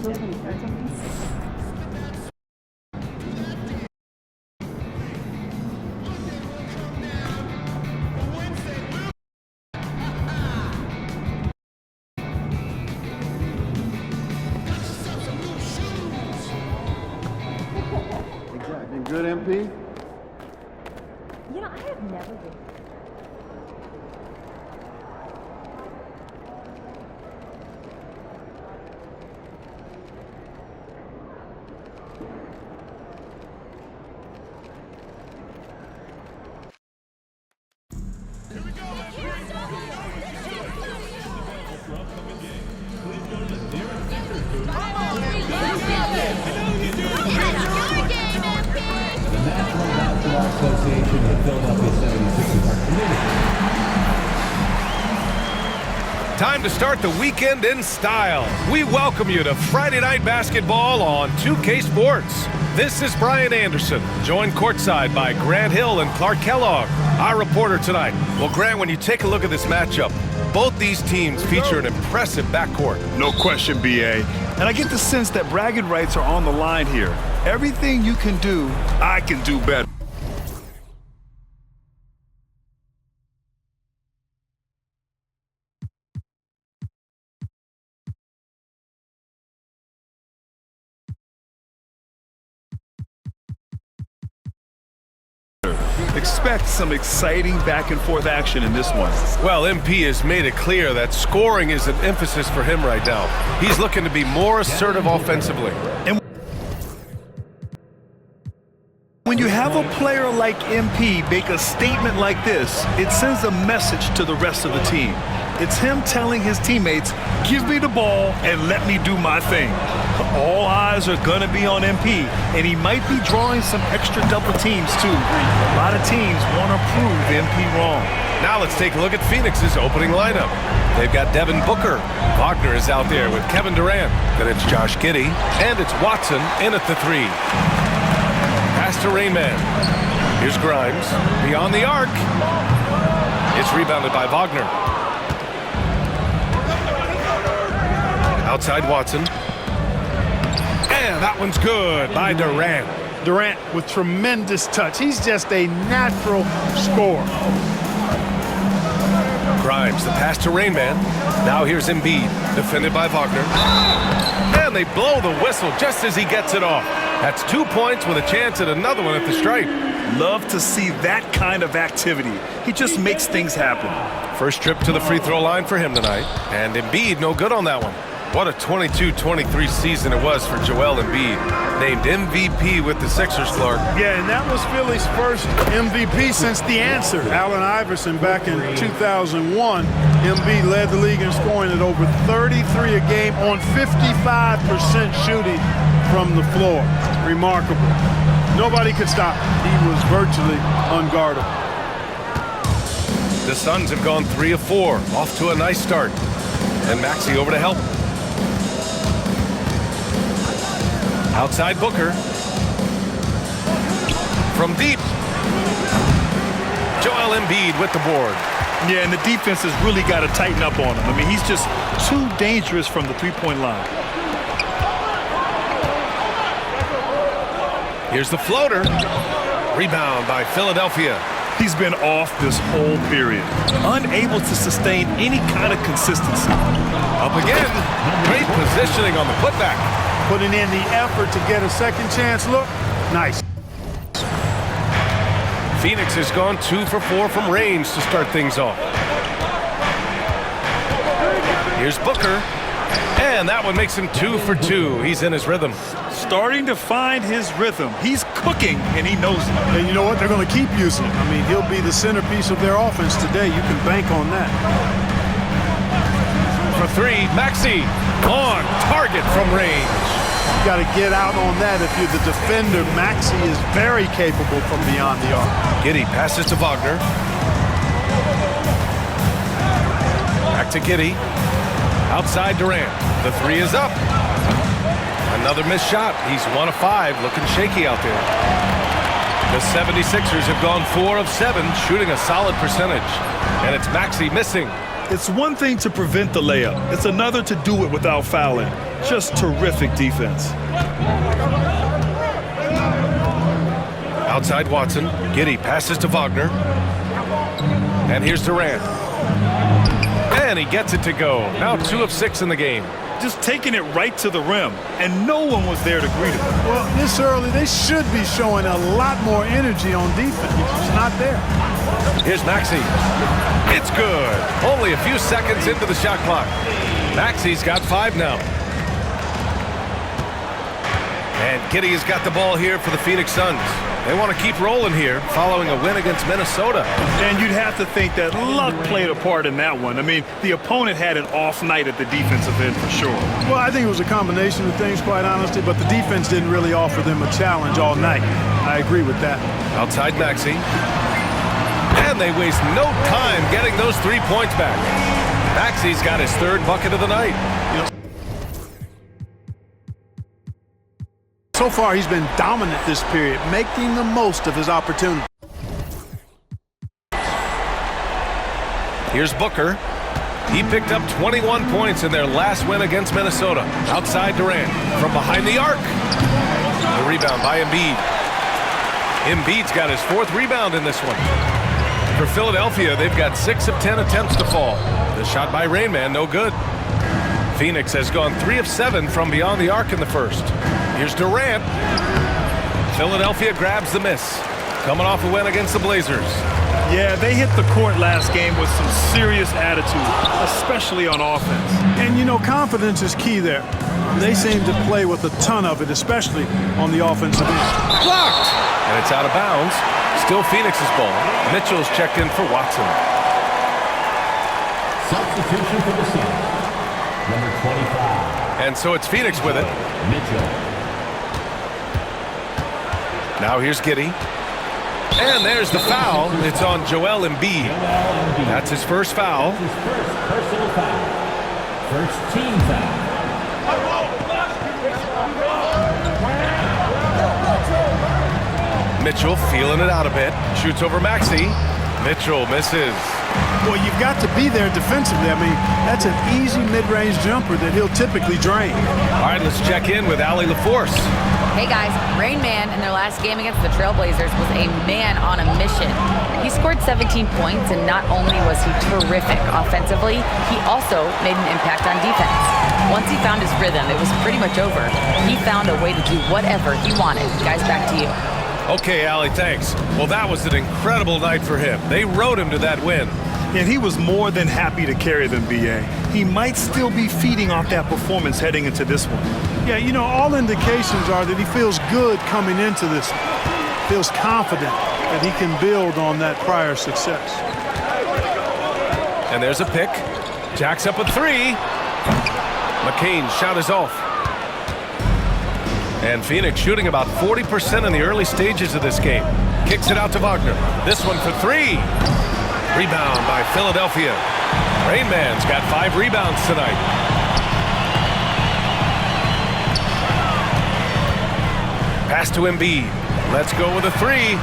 Exactly. Good, MP? You know, I have never been. Association of Philadelphia 76ers are committed. Time to start the weekend in style. We welcome you to Friday Night Basketball on 2K Sports. This is Brian Anderson, joined courtside by Grant Hill and Clark Kellogg, our reporter tonight. Well, Grant, when you take a look at this matchup, both these teams feature an impressive backcourt. No question, B.A. And I get the sense that bragging rights are on the line here. Everything you can do, I can do better. Expect some exciting back-and-forth action in this one. Well, MP has made it clear that scoring is an emphasis for him right now. He's looking to be more assertive offensively. And when you have a player like MP make a statement like this, it sends a message to the rest of the team. It's him telling his teammates, give me the ball and let me do my thing. All eyes are going to be on MP, and he might be drawing some extra double teams too. A lot of teams want to prove MP wrong. Now let's take a look at Phoenix's opening lineup. They've got Devin Booker. Wagner is out there with Kevin Durant. Then it's Josh Giddey, and it's Watson in at the 3. Pass to Rainman. Here's Grimes. Beyond the arc. It's rebounded by Wagner. Outside Watson. And that one's good by Durant. Durant with tremendous touch. He's just a natural scorer. Grimes, the pass to Rainman. Now here's Embiid, defended by Wagner. And they blow the whistle just as he gets it off. That's 2 points with a chance at another one at the stripe. Love to see that kind of activity. He just makes things happen. First trip to the free throw line for him tonight. And Embiid no good on that one. What a 22-23 season it was for Joel Embiid. Named MVP with the Sixers, Clark. Yeah, and that was Philly's first MVP since the answer. Allen Iverson back in 2001. Embiid led the league in scoring at over 33 a game on 55% shooting from the floor. Remarkable. Nobody could stop him. He was virtually unguardable. The Suns have gone 3 of 4, off to a nice start. And Maxey over to help. Outside Booker. From deep. Joel Embiid with the board. Yeah, and the defense has really got to tighten up on him. I mean, he's just too dangerous from the three-point line. Here's the floater. Rebound by Philadelphia. He's been off this whole period. Unable to sustain any kind of consistency. Up again. Great positioning on the putback. Putting in the effort to get a second chance look. Nice. Phoenix has gone 2 for 4 from range to start things off. Here's Booker. And that one makes him 2 for 2. He's in his rhythm. Starting to find his rhythm. He's cooking, and he knows it. And you know what? They're going to keep using him. I mean, he'll be the centerpiece of their offense today. You can bank on that. For 3, Maxey on target from range. You got to get out on that if you're the defender. Maxey is very capable from beyond the arc. Giddey passes to Wagner. Back to Giddey. Outside Durant. The 3 is up. Another missed shot. He's 1 of 5, looking shaky out there. The 76ers have gone 4 of 7, shooting a solid percentage. And it's Maxey missing. It's one thing to prevent the layup. It's another to do it without fouling. Just terrific defense. Outside Watson. Giddey passes to Wagner. And here's Durant. And he gets it to go. Now 2 of 6 in the game. Just taking it right to the rim, and no one was there to greet him. Well, this early, they should be showing a lot more energy on defense. It's not there. Here's Maxey. It's good. Only a few seconds into the shot clock. Maxey's got 5 now. And Giddey has got the ball here for the Phoenix Suns. They want to keep rolling here following a win against Minnesota. And you'd have to think that luck played a part in that one. I mean, the opponent had an off night at the defensive end for sure. Well, I think it was a combination of things, quite honestly, but the defense didn't really offer them a challenge all night. I agree with that. Outside Maxey. And they waste no time getting those 3 points back. Maxey's got his 3rd bucket of the night. So far, he's been dominant this period, making the most of his opportunity. Here's Booker. He picked up 21 points in their last win against Minnesota. Outside Durant. From behind the arc. The rebound by Embiid. Embiid's got his 4th rebound in this one. For Philadelphia, they've got 6 of 10 attempts to fall. The shot by Rain Man, no good. Phoenix has gone 3 of 7 from beyond the arc in the first. Here's Durant. Philadelphia grabs the miss. Coming off a win against the Blazers. Yeah, they hit the court last game with some serious attitude, especially on offense. And, you know, confidence is key there. They seem to play with a ton of it, especially on the offensive end. Blocked! And it's out of bounds. Still Phoenix's ball. Mitchell's checked in for Watson. Substitution for the Suns. Number 25. And so it's Phoenix with it. Mitchell. Now here's Giddey. And there's the foul. It's on Joel Embiid. That's his first foul. His first personal foul. First team foul. Mitchell feeling it out a bit. Shoots over Maxey. Mitchell misses. Well, you've got to be there defensively. I mean, that's an easy mid-range jumper that he'll typically drain. All right, let's check in with Allie LaForce. Hey guys, Rain Man in their last game against the Trailblazers was a man on a mission. He scored 17 points, and not only was he terrific offensively, he also made an impact on defense. Once he found his rhythm, it was pretty much over. He found a way to do whatever he wanted. Guys, back to you. Okay, Allie, thanks. Well, that was an incredible night for him. They rode him to that win. And he was more than happy to carry them, B.A. He might still be feeding off that performance heading into this one. Yeah, you know, all indications are that he feels good coming into this one. Feels confident that he can build on that prior success. And there's a pick. Jacks up a 3. McCain's shot is off. And Phoenix shooting about 40% in the early stages of this game. Kicks it out to Wagner. This one for 3. Rebound by Philadelphia. Rain Man's got 5 rebounds tonight. Pass to Embiid. Let's go with a 3.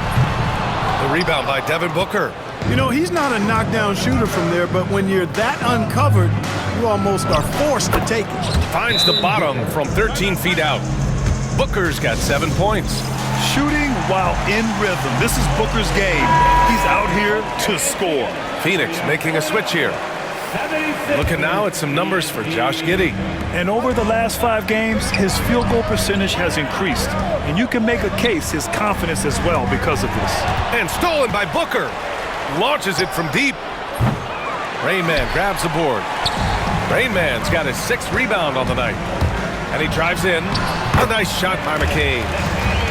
The rebound by Devin Booker. You know, he's not a knockdown shooter from there, but when you're that uncovered, you almost are forced to take it. Finds the bottom from 13 feet out. Booker's got 7 points. Shooting while in rhythm. This is Booker's game. He's out here to score. Phoenix making a switch here. Looking now at some numbers for Josh Giddey. And over the last 5 games, his field goal percentage has increased. And you can make a case his confidence as well because of this. And stolen by Booker. Launches it from deep. Rain Man grabs the board. Rain Man's got his 6th rebound on the night. And he drives in. A nice shot by McCain.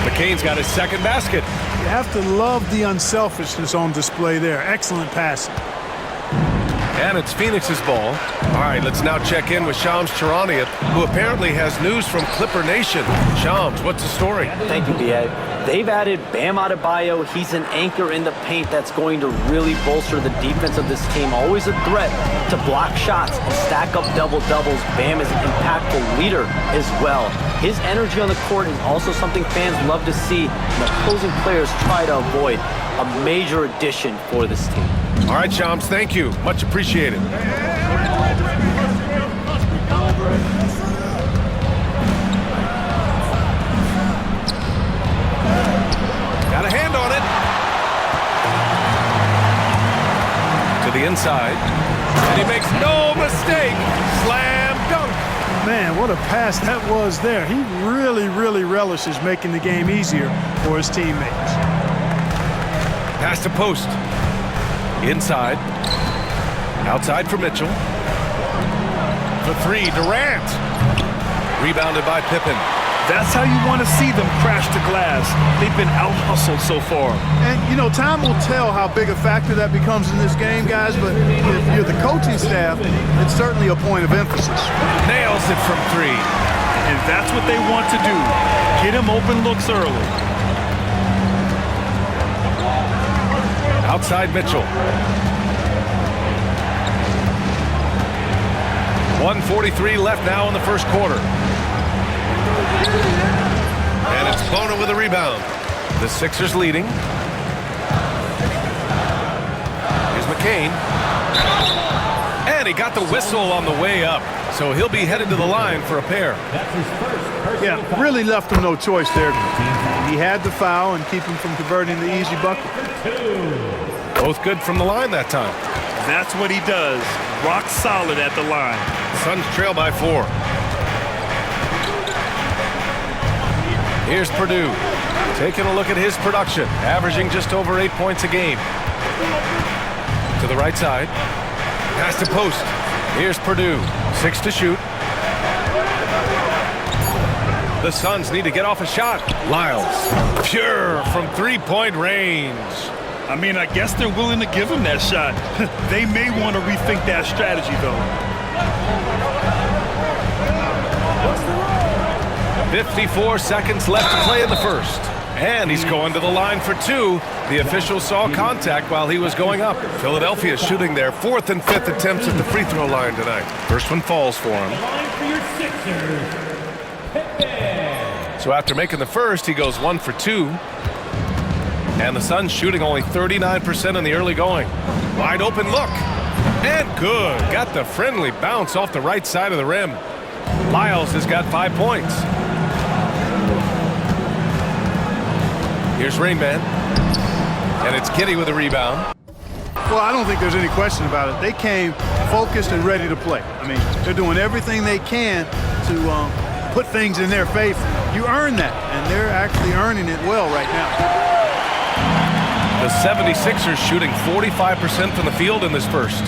McCain's got his 2nd basket. You have to love the unselfishness on display there. Excellent passing. And it's Phoenix's ball. All right, let's now check in with Shams Charania, who apparently has news from Clipper Nation. Shams, what's the story? Thank you, B.A. They've added Bam Adebayo. He's an anchor in the paint that's going to really bolster the defense of this team. Always a threat to block shots and stack up double-doubles. Bam is an impactful leader as well. His energy on the court is also something fans love to see, and opposing players try to avoid. A major addition for this team. All right, Shams, thank you. Much appreciated. side. And he makes no mistake. Slam dunk. Man, what a pass that was there. He really, really relishes making the game easier for his teammates. Pass to post. Inside. Outside for Mitchell. For three, Durant. Rebounded by Pippen. That's how you want to see them crash the glass. They've been out-hustled so far. And, you know, time will tell how big a factor that becomes in this game, guys, but if you're the coaching staff, it's certainly a point of emphasis. Nails it from three. And that's what they want to do. Get him open looks early. Outside Mitchell. 1:43 left now in the first quarter. And it's Bona with a rebound. The Sixers leading. Here's McCain. And he got the whistle on the way up. So he'll be headed to the line for a pair. Yeah, really left him no choice there. He had the foul and keep him from converting the easy bucket. Both good from the line that time. That's what he does. Rock solid at the line. Suns trail by 4. Here's Purdue. Taking a look at his production. Averaging just over 8 points a game. To the right side. Pass to post. Here's Purdue. 6 to shoot. The Suns need to get off a shot. Lyles. Pure from three-point range. I mean, I guess they're willing to give him that shot. They may want to rethink that strategy, though. 54 seconds left to play in the first. And he's going to the line for 2. The official saw contact while he was going up. Philadelphia shooting their 4th and 5th attempts at the free throw line tonight. First one falls for him. So after making the first, he goes 1 for 2. And the Suns shooting only 39% in the early going. Wide open look. And good. Got the friendly bounce off the right side of the rim. Lyles has got 5 points. Here's Rain Man. And it's Giddey with a rebound. Well, I don't think there's any question about it. They came focused and ready to play. I mean, they're doing everything they can to put things in their favor. You earn that, and they're actually earning it well right now. The 76ers shooting 45% from the field in this first.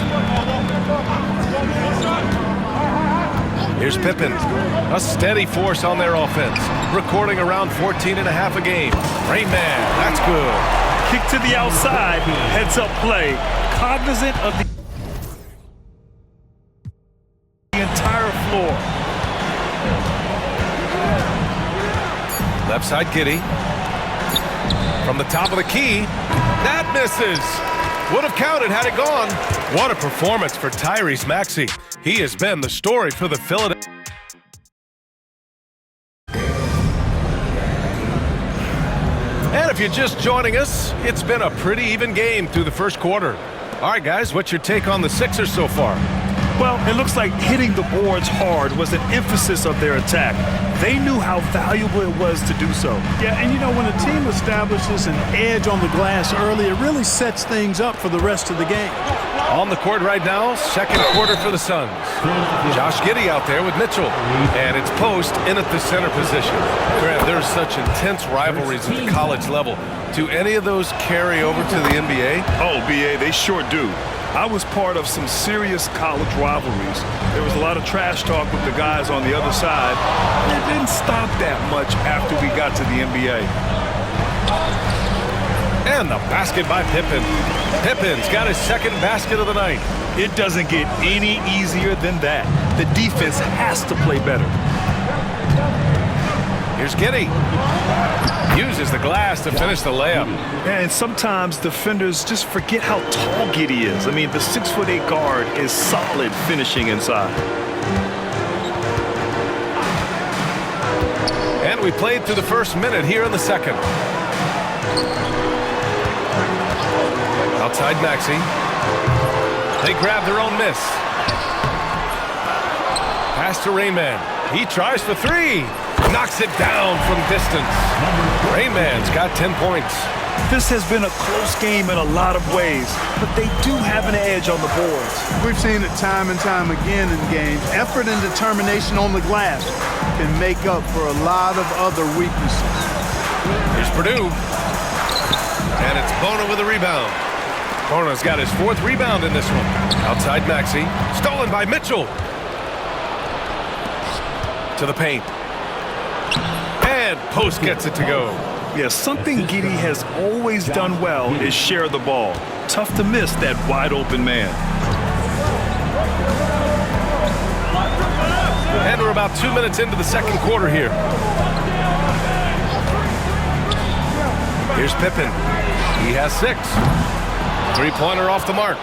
Here's Pippen, a steady force on their offense, recording around 14.5 a game. Rain Man, that's good. Kick to the outside, heads up play, cognizant of the entire floor. Left side Giddey. From the top of the key, that misses. Would have counted had it gone. What a performance for Tyrese Maxey. He has been the story for the Philadelphia. And if you're just joining us, it's been a pretty even game through the first quarter. All right, guys, what's your take on the Sixers so far? Well, it looks like hitting the boards hard was an emphasis of their attack. They knew how valuable it was to do so. Yeah, and you know, when a team establishes an edge on the glass early, it really sets things up for the rest of the game. On the court right now, second quarter for the Suns. Josh Giddey out there with Mitchell. And it's Post in at the center position. Grant, there's such intense rivalries at the college level. Do any of those carry over to the NBA? Oh, BA, they sure do. I was part of some serious college rivalries. There was a lot of trash talk with the guys on the other side. It didn't stop that much after we got to the NBA. And the basket by Pippen. Pippen's got his second basket of the night. It doesn't get any easier than that. The defense has to play better. Here's Giddey. Uses the glass to finish the layup. And sometimes defenders just forget how tall Giddey is. I mean, the 6'8" guard is solid finishing inside. And we played through the first minute here in the second. Outside Maxey. They grab their own miss. Pass to Rain Man. He tries for 3. Knocks it down from distance. Rain Man's got 10 points. This has been a close game in a lot of ways, but they do have an edge on the boards. We've seen it time and time again in games. Effort and determination on the glass can make up for a lot of other weaknesses. Here's Purdue. And it's Bona with a rebound. Bona's got his 4th rebound in this one. Outside Maxey. Stolen by Mitchell. To the paint. And Post gets it to go. Yeah, something Giddey has always done well is share the ball. Tough to miss that wide open man. And we're about 2 minutes into the second quarter here. Here's Pippen. He has 6. 3-pointer off the mark.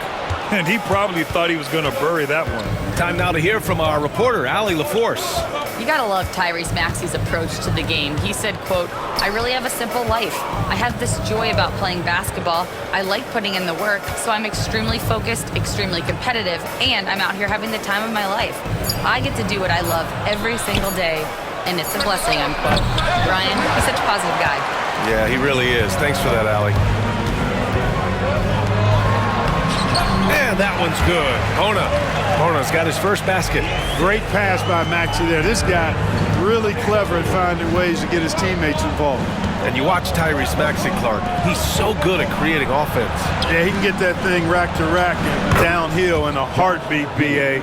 And he probably thought he was going to bury that one. Time now to hear from our reporter, Allie LaForce. You gotta love Tyrese Maxey's approach to the game. He said, quote, "I really have a simple life. I have this joy about playing basketball. I like putting in the work, so I'm extremely focused, extremely competitive, and I'm out here having the time of my life. I get to do what I love every single day, and it's a blessing," unquote. Brian, he's such a positive guy. Yeah, he really is. Thanks for that, Allie. And that one's good. Bona's got his first basket. Great pass by Maxey there. This guy really clever at finding ways to get his teammates involved. And you watch Tyrese Maxey, Clark. He's so good at creating offense. Yeah, he can get that thing rack to rack and downhill in a heartbeat, B.A.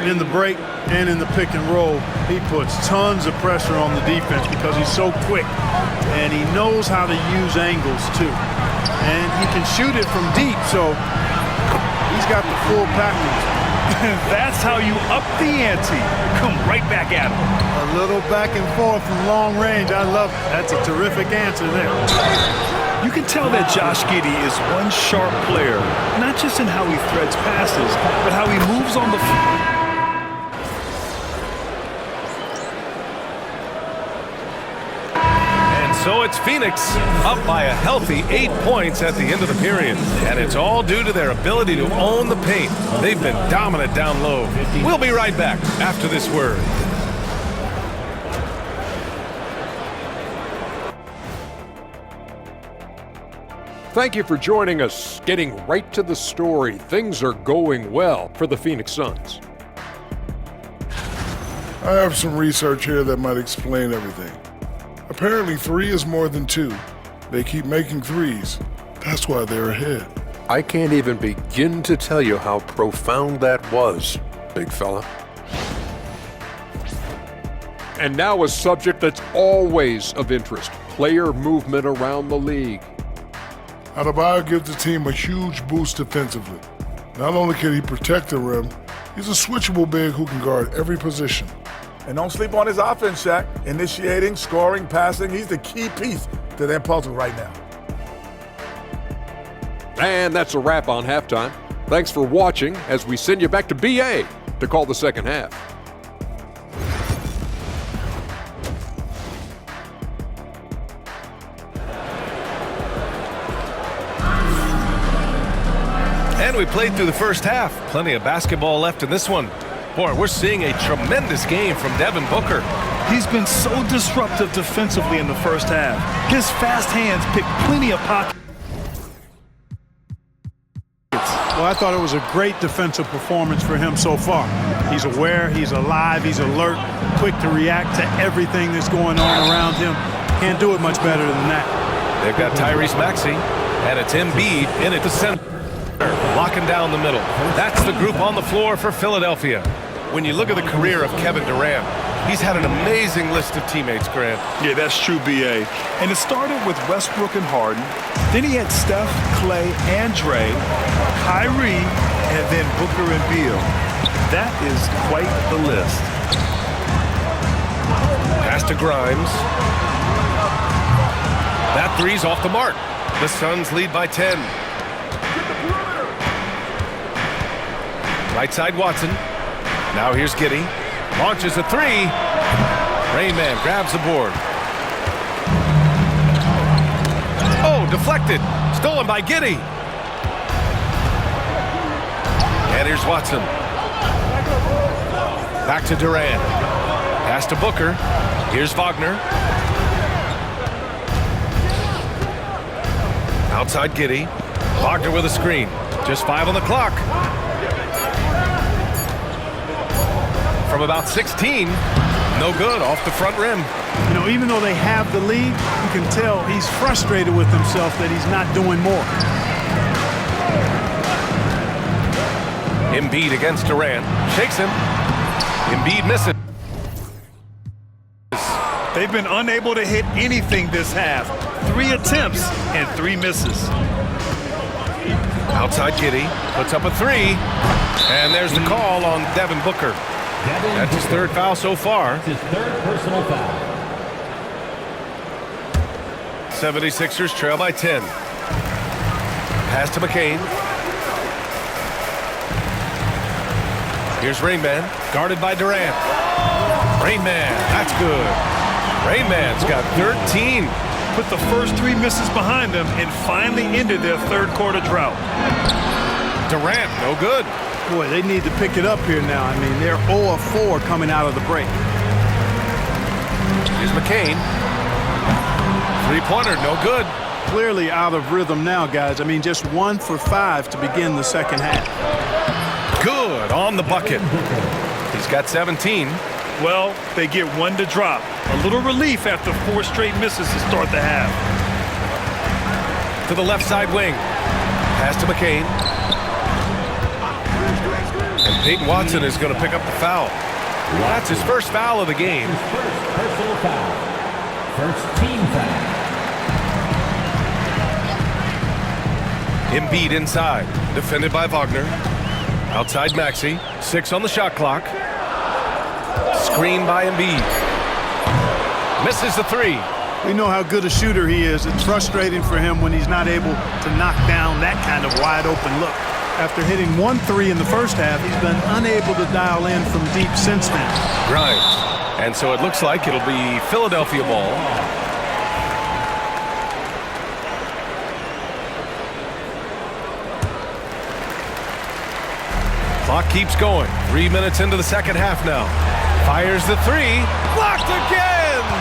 In the break and in the pick and roll, he puts tons of pressure on the defense because he's so quick. And he knows how to use angles, too. And he can shoot it from deep, so he's got the full package. That's how you up the ante. Come right back at him. A little back and forth from long range. I love it. That's a terrific answer there. You can tell that Josh Giddey is one sharp player, not just in how he threads passes, but how he moves on the floor. So it's Phoenix up by a healthy 8 points at the end of the period. And it's all due to their ability to own the paint. They've been dominant down low. We'll be right back after this word. Thank you for joining us. Getting right to the story, things are going well for the Phoenix Suns. I have some research here that might explain everything. Apparently 3 is more than 2. They keep making threes. That's why they're ahead. I can't even begin to tell you how profound that was, big fella. And now a subject that's always of interest, player movement around the league. Adebayo gives the team a huge boost defensively. Not only can he protect the rim, he's a switchable big who can guard every position. And don't sleep on his offense, Shaq. Initiating, scoring, passing. He's the key piece to their puzzle right now. And that's a wrap on halftime. Thanks for watching as we send you back to BA to call the second half. And we played through the first half. Plenty of basketball left in this one. Boy, we're seeing a tremendous game from Devin Booker. He's been so disruptive defensively in the first half. His fast hands pick plenty of pockets. Well, I thought it was a great defensive performance for him so far. He's aware, he's alive, he's alert, quick to react to everything that's going on around him. Can't do it much better than that. They've got Tyrese Maxey, and it's Embiid in at the center, locking down the middle. That's the group on the floor for Philadelphia. When you look at the career of Kevin Durant, he's had an amazing list of teammates, Grant. Yeah, that's true, B.A. And it started with Westbrook and Harden. Then he had Steph, Clay, and Dre, Kyrie, and then Booker and Beal. That is quite the list. Pass to Grimes. That three's off the mark. The Suns lead by 10. Right side Watson. Now here's Giddey. Launches a three. Rain Man grabs the board. Oh, deflected. Stolen by Giddey. And here's Watson. Back to Durant. Pass to Booker. Here's Wagner. Outside Giddey. Wagner with a screen. Just 5 on the clock. From about 16. No good, off the front rim. You know, even though they have the lead, you can tell he's frustrated with himself that he's not doing more. Embiid against Durant. Shakes him. Embiid misses. They've been unable to hit anything this half. 3 attempts and 3 misses. Outside Giddey. Puts up a 3. And there's the call on Devin Booker. That's his 3rd foul so far. His 3rd personal foul. 76ers trail by 10. Pass to McCain. Here's Rain Man, guarded by Durant. Rain Man, that's good. Rain Man's got 13. Put the first 3 misses behind them and finally ended their 3rd quarter drought. Durant, no good. Boy, they need to pick it up here now. I mean, they're 0 of 4 coming out of the break. Here's McCain. 3-pointer, no good. Clearly out of rhythm now, guys. I mean, just 1 for 5 to begin the second half. Good on the bucket. He's got 17. Well, they get 1 to drop. A little relief after 4 straight misses to start the half. To the left side wing. Pass to McCain. And Peyton Watson is going to pick up the foul. That's his 1st foul of the game. His 1st personal foul. 1st team foul. Embiid inside. Defended by Wagner. Outside Maxey. 6 on the shot clock. Screen by Embiid. Misses the 3. We know how good a shooter he is. It's frustrating for him when he's not able to knock down that kind of wide open look. After hitting 1 3 in the first half, he's been unable to dial in from deep since then. Grimes. And so it looks like it'll be Philadelphia ball. Clock keeps going. 3 minutes into the second half now. Fires the 3. Blocked again!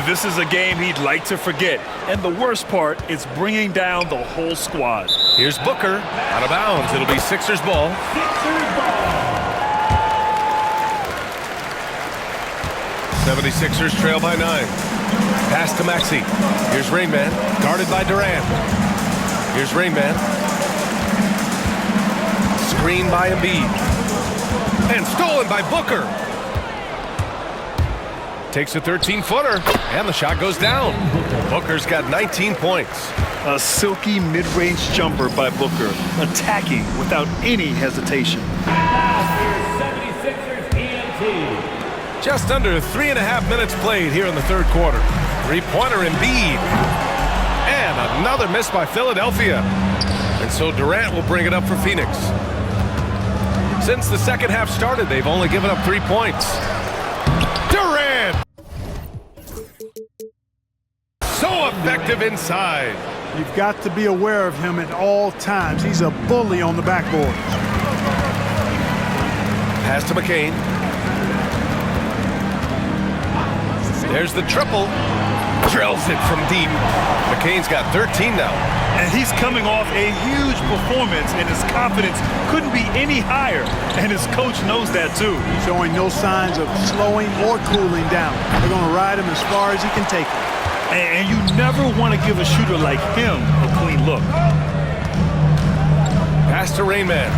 This is a game he'd like to forget. And the worst part, it's bringing down the whole squad. Here's Booker. Out of bounds. It'll be Sixers ball. Sixers ball. 76ers trail by 9. Pass to Maxey. Here's Rain Man. Guarded by Durant. Here's Rain Man. Screen by Embiid. And stolen by Booker. Takes a 13-footer, and the shot goes down. Booker's got 19 points. A silky mid-range jumper by Booker, attacking without any hesitation. 76ers ENT. Just under 3.5 minutes played here in the 3rd quarter. 3-pointer Embiid. And another miss by Philadelphia. And so Durant will bring it up for Phoenix. Since the second half started, they've only given up 3 points. Durant! So effective inside. You've got to be aware of him at all times. He's a bully on the backboard. Pass to McCain. There's the triple. Drills it from deep. McCain's got 13 now. And he's coming off a huge performance, and his confidence couldn't be any higher. And his coach knows that, too. Showing no signs of slowing or cooling down. They're going to ride him as far as he can take him. And you never want to give a shooter like him a clean look. Pass to Rain Man.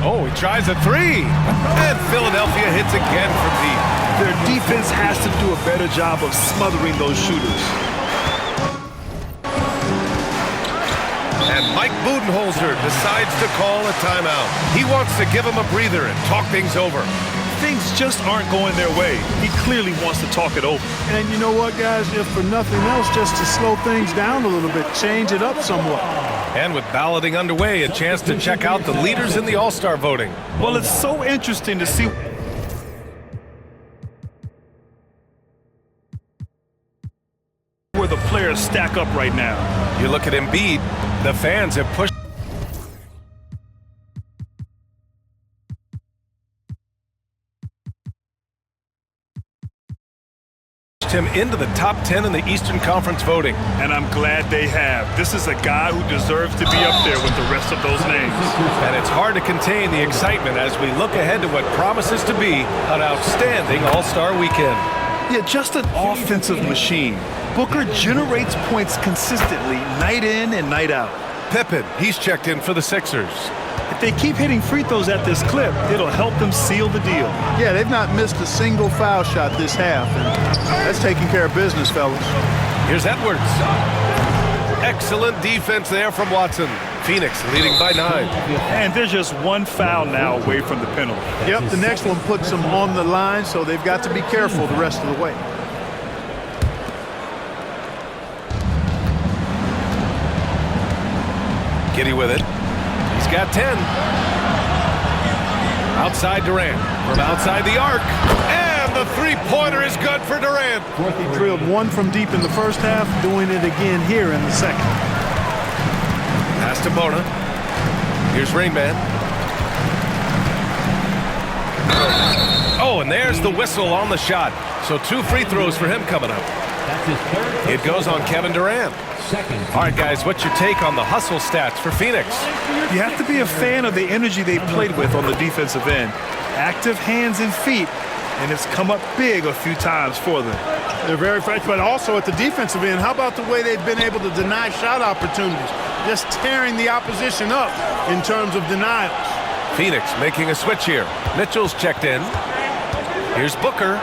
Oh, he tries a 3. And Philadelphia hits again from deep. Their defense has to do a better job of smothering those shooters. And Mike Budenholzer decides to call a timeout. He wants to give him a breather and talk things over. Things just aren't going their way. He clearly wants to talk it over. And you know what, guys? If for nothing else, just to slow things down a little bit, change it up somewhat. And with balloting underway, a chance to check out the leaders in the All-Star voting. Well, it's so interesting to see where the players stack up right now. You look at Embiid, the fans have pushed pushed him into the top 10 in the Eastern Conference voting. And I'm glad they have. This is a guy who deserves to be up there with the rest of those names. And it's hard to contain the excitement as we look ahead to what promises to be an outstanding All-Star weekend. Yeah, just an offensive machine. Booker generates points consistently, night in and night out. Pippen, he's checked in for the Sixers. If they keep hitting free throws at this clip, it'll help them seal the deal. Yeah, they've not missed a single foul shot this half, and that's taking care of business, fellas. Here's Edwards. Excellent defense there from Watson. Phoenix leading by 9. And there's just one foul now away from the penalty. Yep, the next one puts them on the line, so they've got to be careful the rest of the way. Giddy with it. He's got 10. Outside Durant. From outside the arc. And the three-pointer is good for Durant. He drilled one from deep in the first half, doing it again here in the second. Pass to Bona. Here's Rain Man. Oh, and there's the whistle on the shot. So 2 free throws for him coming up. It goes on Kevin Durant. All right, guys, what's your take on the hustle stats for Phoenix? You have to be a fan of the energy they've played with on the defensive end. Active hands and feet, and it's come up big a few times for them. They're very fresh, but also at the defensive end, how about the way they've been able to deny shot opportunities? Just tearing the opposition up in terms of denials. Phoenix making a switch here. Mitchell's checked in. Here's Booker.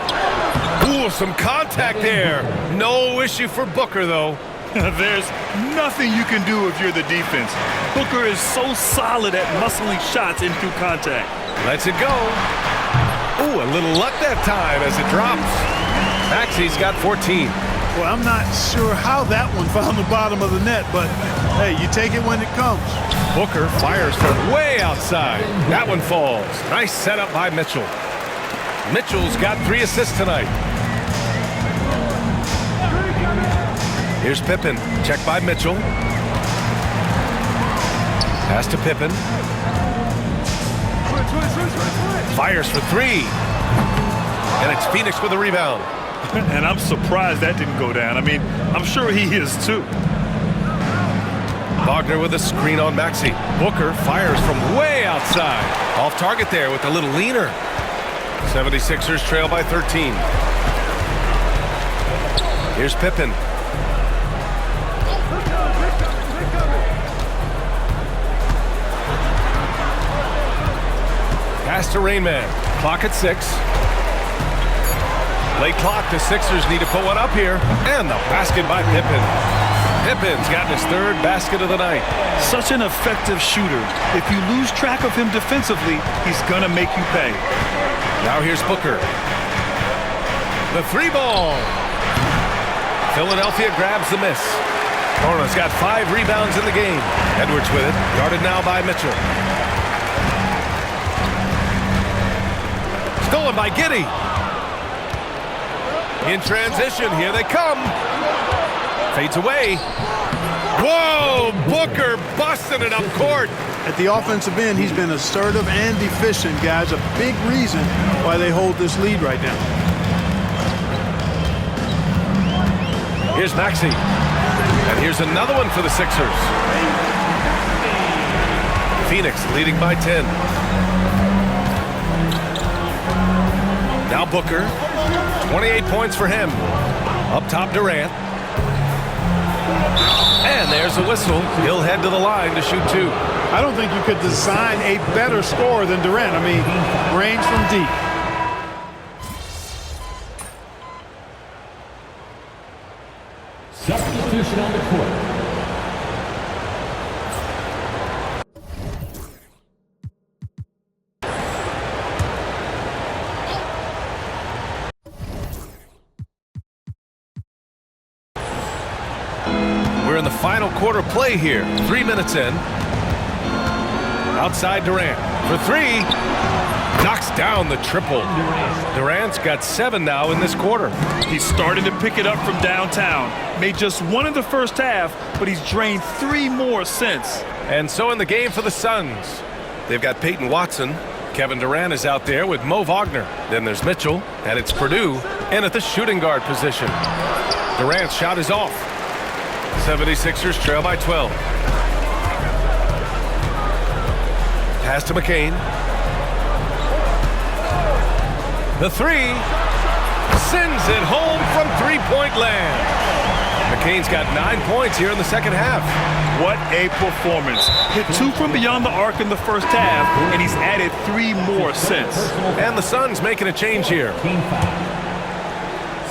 Ooh, some contact there. No issue for Booker, though. There's nothing you can do if you're the defense. Booker is so solid at muscling shots in through contact. Lets it go. Ooh, a little luck that time as it drops. Maxey's got 14. Well, I'm not sure how that one found the bottom of the net, but hey, you take it when it comes. Booker fires from way outside. That one falls. Nice setup by Mitchell. Mitchell's got 3 assists tonight. Here's Pippen. Check by Mitchell. Pass to Pippen. Fires for 3. And it's Phoenix with a rebound. And I'm surprised that didn't go down. I mean, I'm sure he is too. Wagner with a screen on Maxey. Booker fires from way outside. Off target there with a little leaner. 76ers trail by 13. Here's Pippen. Pass to Rain Man. Clock at 6. Late clock. The Sixers need to put one up here. And the basket by Pippen. Pippen's gotten his 3rd basket of the night. Such an effective shooter. If you lose track of him defensively, he's going to make you pay. Now here's Booker. The 3-ball. Philadelphia grabs the miss. Bona's got 5 rebounds in the game. Edwards with it. Guarded now by Mitchell. Stolen by Giddy. In transition, here they come. Fades away. Whoa, Booker busting it up court. At the offensive end, he's been assertive and efficient, guys. A big reason why they hold this lead right now. Here's Maxey. And here's another one for the Sixers. Phoenix leading by 10. Now Booker. 28 points for him. Up top, Durant. And there's a whistle. He'll head to the line to shoot 2. I don't think you could design a better scorer than Durant. I mean, range from deep. Substitution on the court. We're in the final quarter play here. 3 minutes in. Outside Durant for 3. Knocks down the triple. Durant's got 7 now in this quarter. He's starting to pick it up from downtown. Made just 1 in the first half, but he's drained 3 more since. And so in the game for the Suns, they've got Peyton Watson. Kevin Durant is out there with Mo Wagner. Then there's Mitchell, and it's Purdue in at the shooting guard position. Durant's shot is off. 76ers trail by 12. Pass to McCain. The three. Sends it home from three-point land. McCain's got 9 points here in the second half. What a performance. Hit 2 from beyond the arc in the first half, and he's added 3 more since. And the Suns making a change here. Team foul.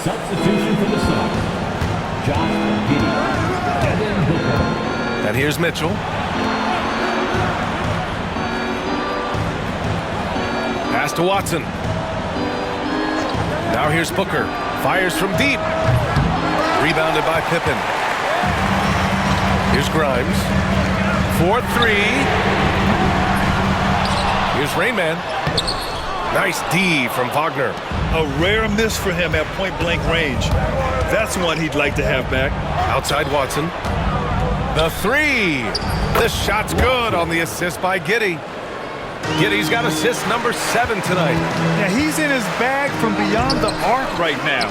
Substitution for the Suns. Josh Giddey. Devin Booker. And here's Mitchell. Pass to Watson. Now here's Booker. Fires from deep. Rebounded by Pippen. Here's Grimes. 4-3. Here's Rainman. Nice D from Wagner. A rare miss for him at point-blank range. That's one he'd like to have back. Outside Watson. The three. The shot's good on the assist by Giddey. Giddey's got assist number 7 tonight. Yeah, he's in his bag from beyond the arc right now.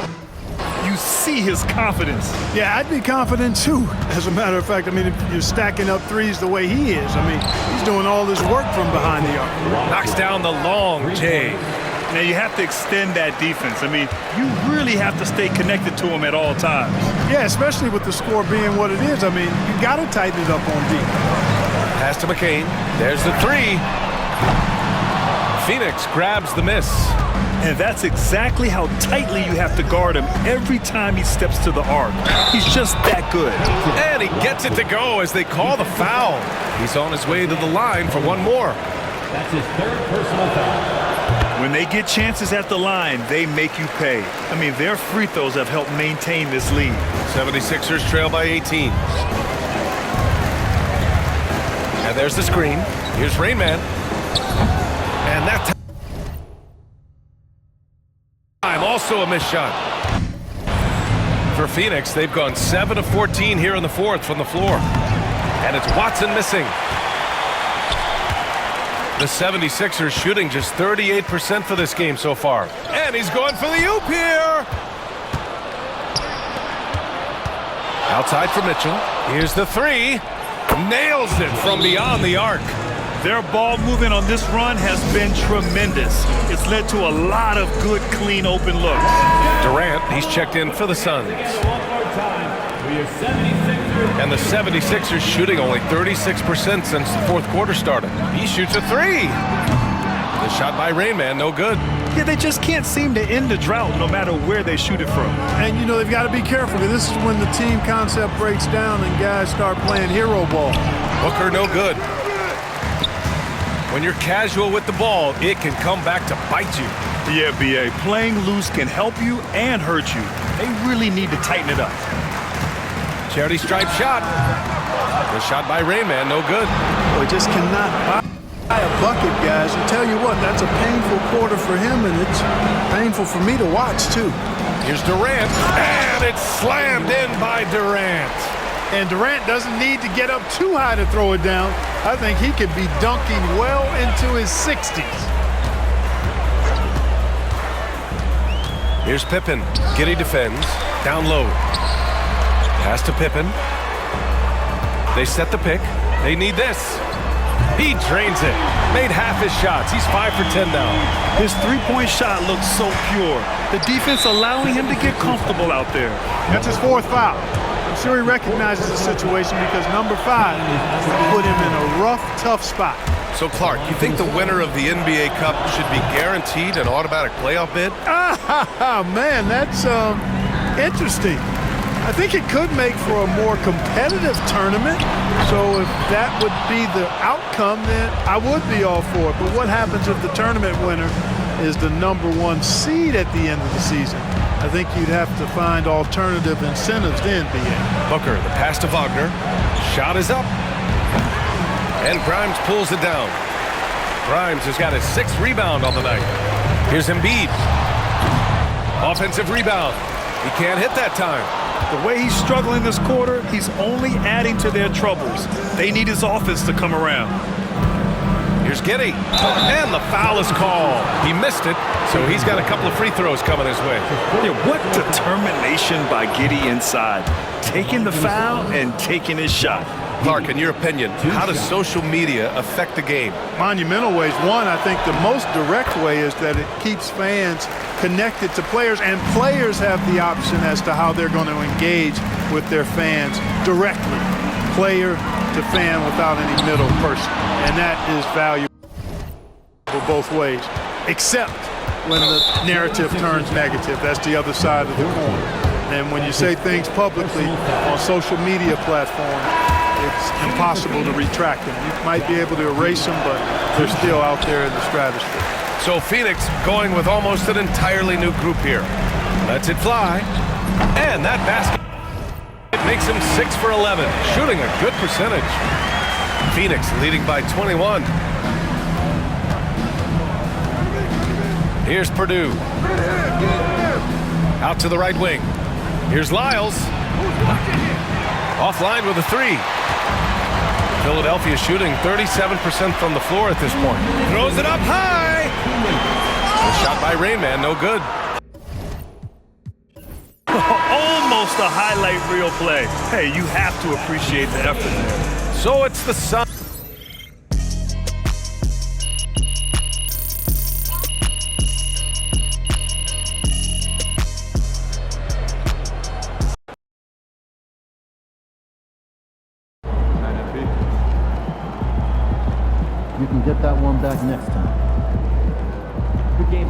You see his confidence. Yeah, I'd be confident too. As a matter of fact, I mean, if you're stacking up threes the way he is, I mean, he's doing all this work from behind the arc. Knocks down the long J. Now you have to extend that defense. I mean, you really have to stay connected to him at all times. Yeah, especially with the score being what it is. I mean, you got to tighten it up on defense. Pass to McCain. There's the three. Phoenix grabs the miss. And that's exactly how tightly you have to guard him every time he steps to the arc. He's just that good. And he gets it to go as they call the foul. He's on his way to the line for one more. That's his 3rd personal foul. When they get chances at the line, they make you pay. I mean, their free throws have helped maintain this lead. 76ers trail by 18. And there's the screen. Here's Rainman. And that time also a missed shot. For Phoenix, they've gone 7 of 14 here in the fourth from the floor. And it's Watson missing. The 76ers shooting just 38% for this game so far. And he's going for the oop here. Outside for Mitchell. Here's the three. Nails it from beyond the arc. Their ball movement on this run has been tremendous. It's led to a lot of good, clean, open looks. Durant, he's checked in for the Suns. And the 76ers shooting only 36% since the fourth quarter started. He shoots a three. The shot by Rainman, no good. Yeah, they just can't seem to end the drought no matter where they shoot it from. And, you know, they've got to be careful because this is when the team concept breaks down and guys start playing hero ball. Booker, no good. When you're casual with the ball, it can come back to bite you. Yeah, B.A., playing loose can help you and hurt you. They really need to tighten it up. Charity stripe shot. The shot by Rainman, no good. Well, just cannot buy a bucket, guys. I tell you what, that's a painful quarter for him, and it's painful for me to watch, too. Here's Durant, and it's slammed in by Durant. And Durant doesn't need to get up too high to throw it down. I think he could be dunking well into his 60s. Here's Pippen. Giddey defends. Down low. Pass to Pippen. They set the pick. They need this. He drains it. Made half his shots. He's 5 for 10 now. His three-point shot looks so pure. The defense allowing him to get comfortable out there. That's his 4th foul. I'm sure he recognizes the situation because number 5 put him in a rough, tough spot. So, Clark, you think the winner of the NBA Cup should be guaranteed an automatic playoff bid? Man, that's interesting. I think it could make for a more competitive tournament. So if that would be the outcome, then I would be all for it. But what happens if the tournament winner is the number 1 seed at the end of the season? I think you'd have to find alternative incentives then, B.A. Booker, the pass to Wagner. Shot is up. And Grimes pulls it down. Grimes has got his 6th rebound on the night. Here's Embiid. Offensive rebound. He can't hit that time. The way he's struggling this quarter, he's only adding to their troubles. They need his offense to come around. Here's Giddey. And the foul is called. He missed it, so he's got a couple of free throws coming his way. Yeah, what determination by Giddey inside. Taking the foul and taking his shot. Clark, in your opinion, how does social media affect the game? Monumental ways. One, I think the most direct way is that it keeps fans connected to players, and players have the option as to how they're going to engage with their fans directly, player to fan, without any middle person. And that is valuable both ways, except when the narrative turns negative. That's the other side of the coin. And when you say things publicly on social media platforms, it's impossible to retract them. You might be able to erase them, but they're still out there in the stratosphere. So Phoenix going with almost an entirely new group here. Lets it fly. And that basket makes him 6 for 11, shooting a good percentage. Phoenix leading by 21. Here's Purdue. Out to the right wing. Here's Lyles. Offline with a three. Philadelphia shooting 37% from the floor at this point. Throws it up high. The shot by Rain Man, no good. Almost a highlight reel play. Hey, you have to appreciate the effort there. So it's the Suns. You can get that one back next time. Good game,